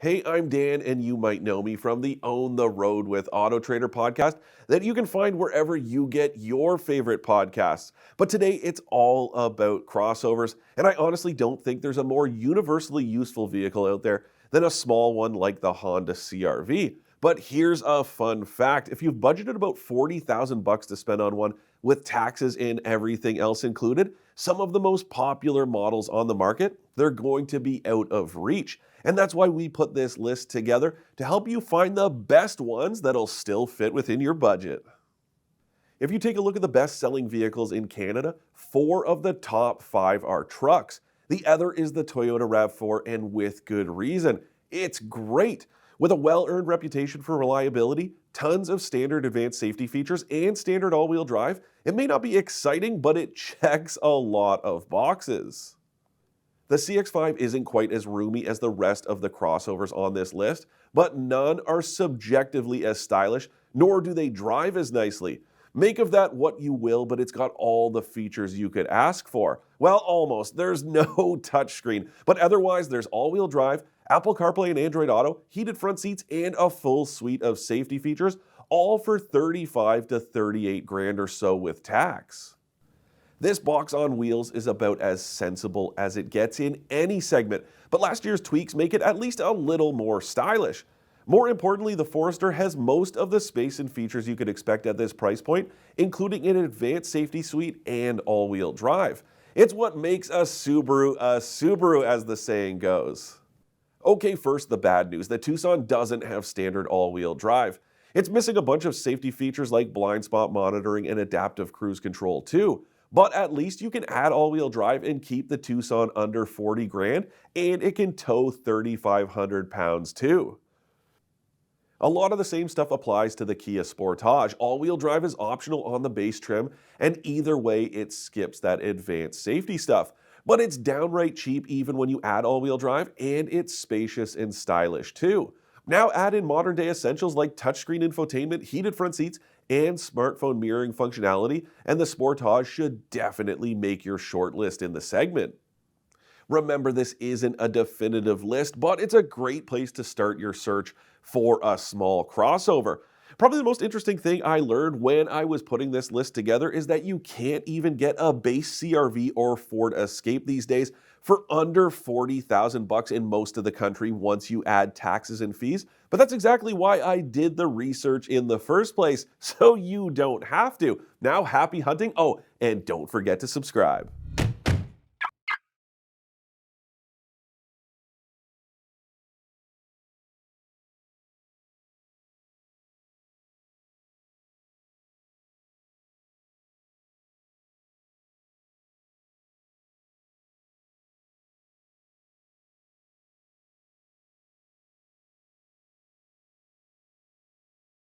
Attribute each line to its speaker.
Speaker 1: Hey, I'm Dan, and you might know me from the Own the Road with AutoTrader podcast that you can find wherever you get your favorite podcasts. But today it's all about crossovers, and I honestly don't think there's a more universally useful vehicle out there than a small one like the Honda CR-V. But here's a fun fact. If you've budgeted about 40,000 bucks to spend on one with taxes and everything else included, some of the most popular models on the market, they're going to be out of reach. And that's why we put this list together to help you find the best ones that'll still fit within your budget. If you take a look at the best-selling vehicles in Canada, 4 of the top 5 are trucks. The other is the Toyota RAV4, and with good reason. It's great. With a well-earned reputation for reliability, tons of standard advanced safety features, and standard all-wheel drive, it may not be exciting, but it checks a lot of boxes. The CX-5 isn't quite as roomy as the rest of the crossovers on this list, but none are subjectively as stylish, nor do they drive as nicely. Make of that what you will, but it's got all the features you could ask for. Well, almost. There's no touchscreen, but otherwise there's all-wheel drive, Apple CarPlay and Android Auto, heated front seats, and a full suite of safety features, all for 35 to 38 grand or so with tax. This box on wheels is about as sensible as it gets in any segment, but last year's tweaks make it at least a little more stylish. More importantly, the Forester has most of the space and features you could expect at this price point, including an advanced safety suite and all-wheel drive. It's what makes a Subaru, as the saying goes. Okay, first the bad news. The Tucson doesn't have standard all-wheel drive. It's missing a bunch of safety features like blind spot monitoring and adaptive cruise control too. But at least you can add all-wheel drive and keep the Tucson under 40 grand, and it can tow 3,500 pounds too. A lot of the same stuff applies to the Kia Sportage. All-wheel drive is optional on the base trim, and either way it skips that advanced safety stuff. But it's downright cheap even when you add all-wheel drive, and it's spacious and stylish too. Now add in modern-day essentials like touchscreen infotainment, heated front seats, and smartphone mirroring functionality, and the Sportage should definitely make your short list in the segment. Remember, this isn't a definitive list, but it's a great place to start your search for a small crossover. Probably the most interesting thing I learned when I was putting this list together is that you can't even get a base CR-V or Ford Escape these days for under 40,000 bucks in most of the country once you add taxes and fees. But that's exactly why I did the research in the first place, so you don't have to. Now, happy hunting. Oh, and don't forget to subscribe.